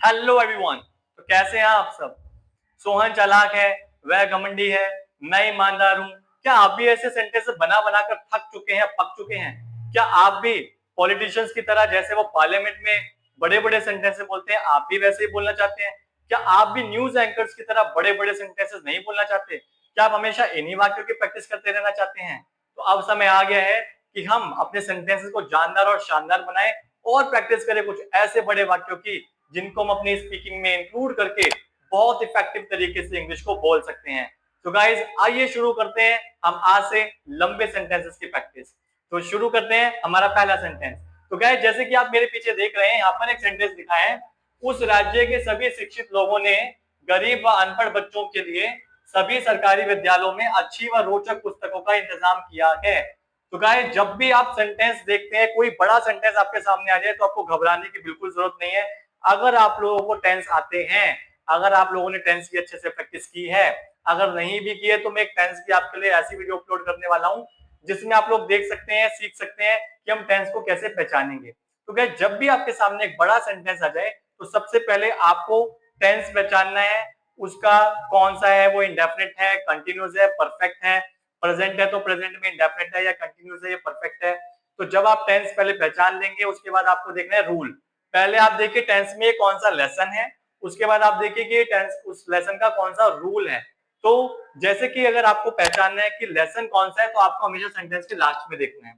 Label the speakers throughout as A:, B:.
A: Hello everyone. तो कैसे हैं आप सब? सोहन चालाक है, वह घमंडी है, मैं ईमानदार हूँ। क्या आप भी ऐसे सेंटेंस बना बना कर थक चुके हैं, पक चुके हैं? क्या आप भी पॉलिटिशियंस की तरह, जैसे वो पार्लियामेंट में बड़े बड़े सेंटेंस बोलते हैं, आप भी वैसे ही बोलना चाहते हैं? क्या आप भी न्यूज एंकर्स की तरह बड़े बड़े सेंटेंसेस नहीं बोलना चाहते? क्या आप हमेशा इन्हीं वाक्यों की प्रैक्टिस करते रहना चाहते हैं? तो अब समय आ गया है कि हम अपने सेंटेंसेस को जानदार और शानदार बनाएं और प्रैक्टिस करें कुछ ऐसे बड़े वाक्यों की जिनको हम अपनी स्पीकिंग में इंक्लूड करके बहुत इफेक्टिव तरीके से इंग्लिश को बोल सकते हैं। तो गाइज आइए शुरू करते हैं हम आज से लंबे सेंटेंसेस की प्रैक्टिस। तो शुरू करते हैं हमारा पहला सेंटेंस। तो गाइज जैसे कि आप मेरे पीछे देख रहे हैं, यहाँ पर एक सेंटेंस लिखा है, उस राज्य के सभी शिक्षित लोगों ने गरीब व अनपढ़ बच्चों के लिए सभी सरकारी विद्यालयों में अच्छी व रोचक पुस्तकों का इंतजाम किया है। तो गाइस जब भी आप सेंटेंस देखते हैं, कोई बड़ा सेंटेंस आपके सामने आ जाए, तो आपको घबराने की बिल्कुल जरूरत नहीं है। अगर आप लोगों को टेंस आते हैं, अगर आप लोगों ने टेंस की अच्छे से प्रैक्टिस की है, अगर नहीं भी की है, तो मैं एक टेंस की आपके लिए ऐसी वीडियो अपलोड करने वाला हूं जिसमें आप लोग देख सकते हैं, सीख सकते हैं कि हम टेंस को कैसे पहचानेंगे। तो गाइस जब भी आपके सामने एक बड़ा सेंटेंस आ जाए, तो सबसे पहले आपको टेंस पहचानना है। उसका कौन सा है, वो इंडेफिनिट है, कंटिन्यूस है, परफेक्ट है, प्रेजेंट है तो प्रेजेंट में इंडेफिनिट है या कंटिन्यूस है या परफेक्ट है। तो जब आप टेंस पहले पहचान लेंगे, उसके बाद आपको देखना है रूल। पहले आप देखिए टेंस में कौन सा लेसन है, उसके बाद आप देखिए कि टेंस उस लेसन का कौन सा रूल है। तो जैसे कि अगर आपको पहचानना है कि लेसन कौन सा है, तो आपको हमेशा सेंटेंस के लास्ट में देखना है।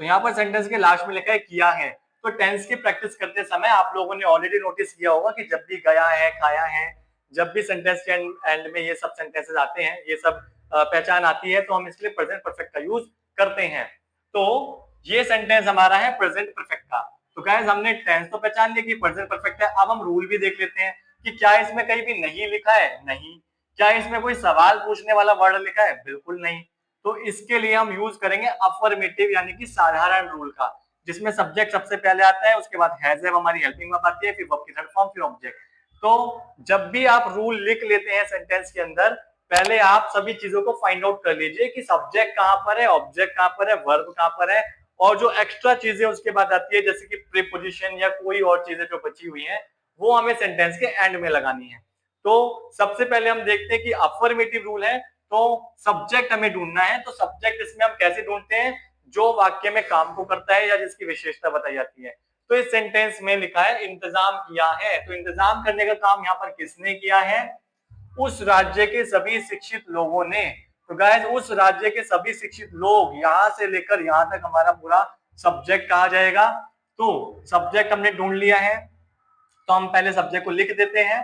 A: तो यहाँ पर सेंटेंस के लास्ट में लिखा है किया है। तो टेंस की प्रैक्टिस करते समय आप लोगों ने ऑलरेडी नोटिस किया होगा कि जब भी गया है, खाया है, जब भी सेंटेंस के एंड में ये सब सेंटेंसेस आते हैं, ये सब पहचान आती है, तो हम इसलिए प्रेजेंट परफेक्ट का यूज करते हैं। तो ये सेंटेंस हमारा है प्रेजेंट परफेक्ट का। तो गाइस हमने टेंस तो पहचान लिया कि प्रेजेंट परफेक्ट है। अब हम रूल भी देख लेते हैं कि क्या इसमें कहीं भी नहीं लिखा है, नहीं। क्या इसमें कोई सवाल पूछने वाला वर्ड लिखा है, बिल्कुल नहीं। तो इसके लिए हम यूज करेंगे अफर्मेटिव यानी कि साधारण रूल का, जिसमें सब्जेक्ट सबसे पहले आता है, उसके बाद हैज हैव हमारी हेल्पिंग वर्ब आती है, फिर वर्ब की थर्ड फॉर्म, फिर ऑब्जेक्ट। तो जब भी आप रूल लिख लेते हैं सेंटेंस के अंदर, पहले आप सभी चीजों को फाइंड आउट कर लीजिए कि सब्जेक्ट कहां पर है, ऑब्जेक्ट कहां पर है, वर्ब कहां पर है, और जो एक्स्ट्रा चीजें उसके बाद आती है, जैसे कि प्रीपोजिशन या कोई और चीजें जो बची हुई हैं, वो हमें सेंटेंस के एंड में लगानी है। तो सबसे पहले हम देखते हैं कि अफर्मेटिव रूल है, तो सब्जेक्ट हमें ढूंढना है। तो सब्जेक्ट इसमें हम कैसे ढूंढते हैं? जो वाक्य में काम को करता है या जिसकी विशेषता बताई जाती है। तो इस सेंटेंस में लिखा है इंतजाम किया है। तो इंतजाम करने का काम यहाँ पर किसने किया है? उस राज्य के सभी शिक्षित लोगों ने। तो गाइस उस राज्य के सभी शिक्षित लोग, यहां से लेकर यहां तक हमारा पूरा सब्जेक्ट कहा जाएगा। तो सब्जेक्ट हमने ढूंढ लिया है, तो हम पहले सब्जेक्ट को लिख देते हैं।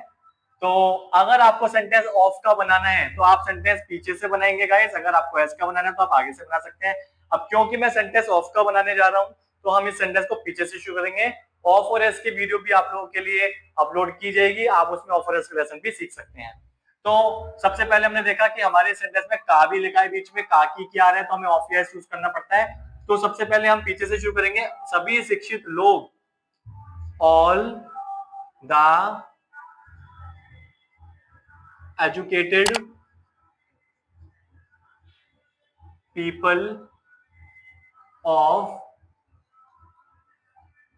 A: तो अगर आपको सेंटेंस ऑफ का बनाना है, तो आप सेंटेंस पीछे से बनाएंगे गाइस। अगर आपको एस का बनाना है, तो आप आगे से बना सकते हैं। अब क्योंकि मैं सेंटेंस ऑफ का बनाने जा रहा हूं, तो हम इस सेंटेंस को पीछे से शुरू करेंगे। ऑफ और एस की वीडियो भी आप लोगों के लिए अपलोड की जाएगी, आप उसमें ऑफ और एस के लेसन भी सीख सकते हैं। तो सबसे पहले हमने देखा कि हमारे सेंटेंस में का भी लिखा है, बीच में का की क्या आ रहा है, तो हमें ऑफ या एस यूज करना पड़ता है। तो सबसे पहले हम पीछे से शुरू करेंगे। सभी शिक्षित लोग, all the educated people of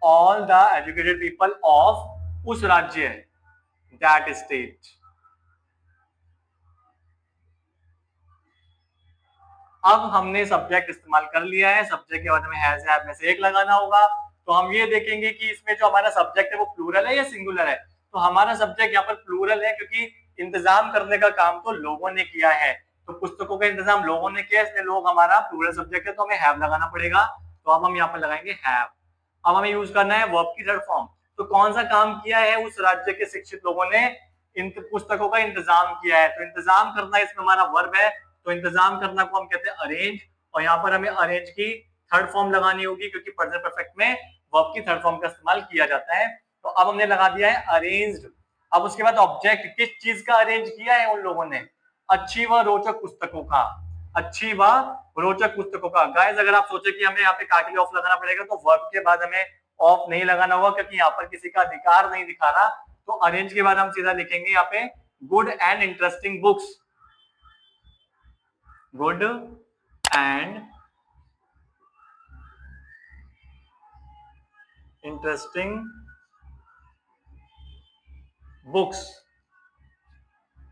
A: all the educated people of उस राज्य, that state। अब हमने सब्जेक्ट इस्तेमाल कर लिया है। सब्जेक्ट के बाद हमें हैज हैव में से एक लगाना होगा। तो हम ये देखेंगे कि इसमें जो हमारा सब्जेक्ट है वो प्लूरल है या सिंगुलर है। तो हमारा सब्जेक्ट यहाँ पर प्लूरल है, क्योंकि इंतजाम करने का काम तो लोगों ने किया है। तो पुस्तकों का इंतजाम लोगों ने किया, इसलिए लोग हमारा प्लूरल सब्जेक्ट है, तो हमें हैव लगाना पड़ेगा। तो अब हम यहाँ पर लगाएंगे हैव। अब हमें यूज करना है वर्ब की थर्ड फॉर्म। तो कौन सा काम किया है उस राज्य के शिक्षित लोगों ने? इन पुस्तकों का इंतजाम किया है। तो इंतजाम करना इसमें हमारा वर्ब है। तो इंतजाम करना को हम कहते हैं अरेंज, और यहाँ पर हमें अरेंज की थर्ड फॉर्म लगानी होगी, क्योंकि प्रेजेंट परफेक्ट में वर्ब की थर्ड फॉर्म का इस्तेमाल किया जाता है। तो अब हमने लगा दिया है अरेंज्ड। अब उसके बाद ऑब्जेक्ट, किस चीज का अरेंज किया है उन लोगों ने? अच्छी व रोचक पुस्तकों का। अच्छी व रोचक पुस्तकों का। गाइस अगर आप सोचे कि हमें यहाँ पे का के लिए ऑफ लगाना पड़ेगा, तो वर्ब के बाद हमें ऑफ नहीं लगाना होगा, क्योंकि यहाँ पर किसी का अधिकार नहीं दिखा रहा। तो अरेंज के बाद हम सीधा लिखेंगे यहाँ पे good and interesting books. Good and interesting books.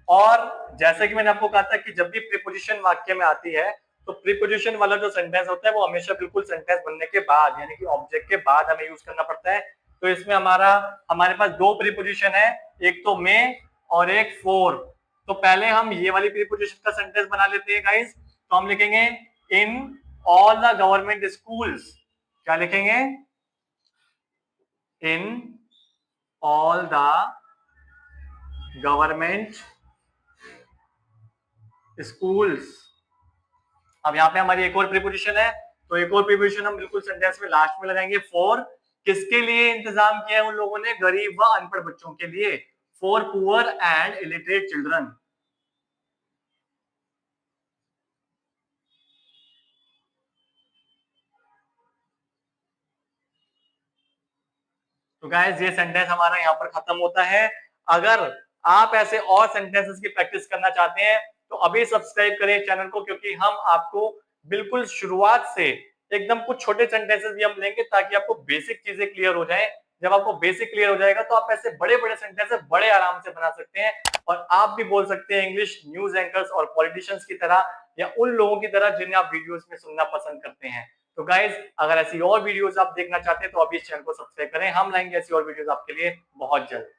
A: और जैसे कि मैंने आपको कहा था कि जब भी प्रीपोजिशन वाक्य में आती है तो प्रीपोजिशन वाला जो सेंटेंस होता है वो हमेशा बिल्कुल सेंटेंस बनने के बाद यानी कि ऑब्जेक्ट के बाद हमें यूज करना पड़ता है। तो इसमें हमारे पास दो प्रीपोजिशन है, एक तो में और एक फॉर। तो पहले हम ये वाली प्रीपोजिशन का सेंटेंस बना लेते हैं गाइस। तो हम लिखेंगे in all the government schools. क्या लिखेंगे? In all the government schools. अब यहाँ पे हमारी एक और प्रीपोजिशन है, तो एक और प्रीपोजिशन हम बिल्कुल सेंटेंस में लास्ट में लगाएंगे। फॉर किसके लिए इंतजाम किया है उन लोगों ने? गरीब व अनपढ़ बच्चों के लिए। For poor and illiterate children. तो गाइस ये सेंटेंस हमारा यहाँ पर खत्म होता है। अगर आप ऐसे और सेंटेंसेस की प्रैक्टिस करना चाहते हैं तो अभी सब्सक्राइब करें चैनल को, क्योंकि हम आपको बिल्कुल शुरुआत से एकदम कुछ छोटे सेंटेंसेस भी हम लेंगे ताकि आपको बेसिक चीजें क्लियर हो जाए। जब आपको बेसिक क्लियर हो जाएगा तो आप ऐसे बड़े बड़े सेंटेंसेस बड़े आराम से बना सकते हैं और आप भी बोल सकते हैं इंग्लिश न्यूज एंकर्स और पॉलिटिशियंस की तरह या उन लोगों की तरह जिन्हें आप वीडियोस में सुनना पसंद करते हैं। तो गाइज अगर ऐसी और वीडियोस आप देखना चाहते हैं तो अभी इस चैनल को सब्सक्राइब करें। हम लाएंगे ऐसी और वीडियोस आपके लिए बहुत जल्द।